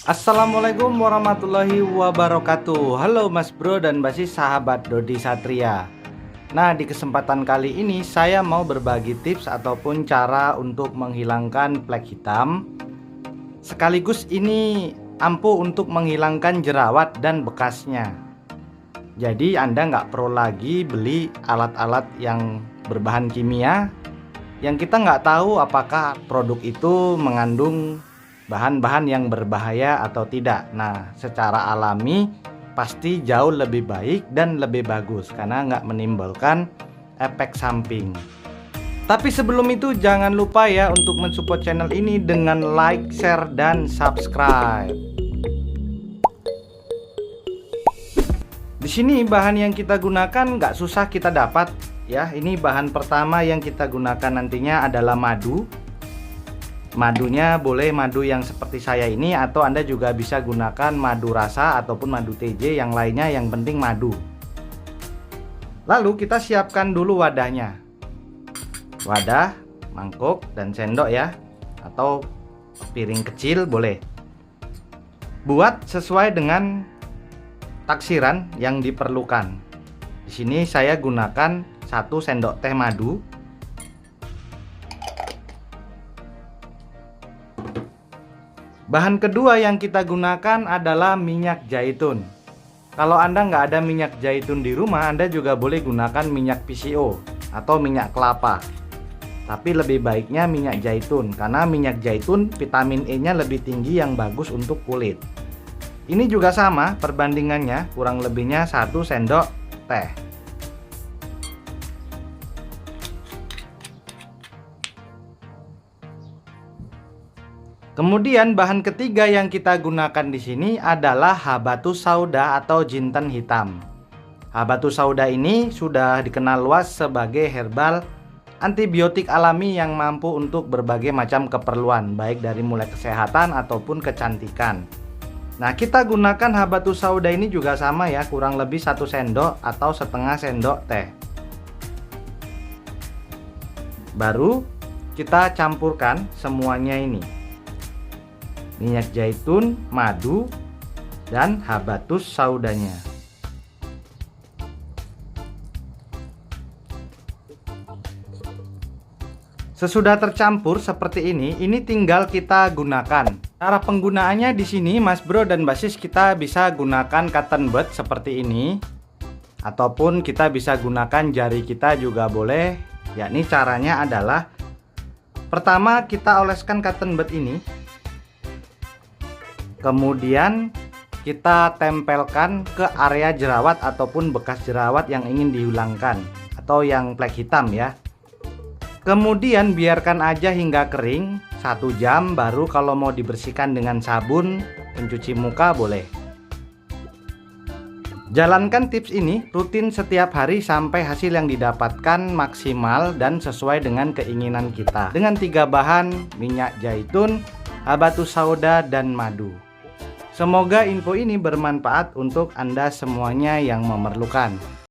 Assalamualaikum warahmatullahi wabarakatuh. Halo Mas Bro dan Basis sahabat Dodi Satria. Nah, di kesempatan kali ini saya mau berbagi tips ataupun cara untuk menghilangkan plek hitam. Sekaligus ini ampuh untuk menghilangkan jerawat dan bekasnya. Jadi Anda nggak perlu lagi beli alat-alat yang berbahan kimia yang kita nggak tahu apakah produk itu mengandung bahan-bahan yang berbahaya atau tidak. Nah, secara alami pasti jauh lebih baik dan lebih bagus karena nggak menimbulkan efek samping. Tapi sebelum itu jangan lupa ya untuk mensupport channel ini dengan like, share, dan subscribe. Di sini bahan yang kita gunakan nggak susah kita dapat ya. Ini bahan pertama yang kita gunakan nantinya adalah madu. Madunya boleh madu yang seperti saya ini, atau Anda juga bisa gunakan madu rasa ataupun madu TJ yang lainnya, yang penting madu. Lalu kita siapkan dulu wadahnya. Wadah, mangkuk, dan sendok ya, atau piring kecil boleh. Buat sesuai dengan taksiran yang diperlukan. Di sini saya gunakan 1 sendok teh madu. Bahan kedua yang kita gunakan adalah minyak zaitun. Kalau Anda nggak ada minyak zaitun di rumah, Anda juga boleh gunakan minyak PCO atau minyak kelapa. Tapi lebih baiknya minyak zaitun, karena minyak zaitun vitamin E-nya lebih tinggi yang bagus untuk kulit. Ini juga sama perbandingannya, kurang lebihnya 1 sendok teh. Kemudian bahan ketiga yang kita gunakan di sini adalah habatus sauda atau jinten hitam. Habatus sauda ini sudah dikenal luas sebagai herbal antibiotik alami yang mampu untuk berbagai macam keperluan, baik dari mulai kesehatan ataupun kecantikan. Nah, kita gunakan habatus sauda ini juga sama ya, kurang lebih 1 sendok atau setengah sendok teh. Baru kita campurkan semuanya ini. Minyak zaitun, madu, dan habatus saudanya. Sesudah tercampur seperti ini tinggal kita gunakan. Cara penggunaannya di sini Mas Bro dan Basis, kita bisa gunakan cotton bud seperti ini, ataupun kita bisa gunakan jari kita juga boleh. Yakni caranya adalah pertama kita oleskan cotton bud ini. Kemudian kita tempelkan ke area jerawat ataupun bekas jerawat yang ingin dihilangkan atau yang plek hitam ya. Kemudian biarkan aja hingga kering 1 jam, baru kalau mau dibersihkan dengan sabun pencuci muka boleh. Jalankan tips ini rutin setiap hari sampai hasil yang didapatkan maksimal dan sesuai dengan keinginan kita. Dengan 3 bahan, minyak zaitun, habatus sauda, dan madu. Semoga info ini bermanfaat untuk Anda semuanya yang memerlukan.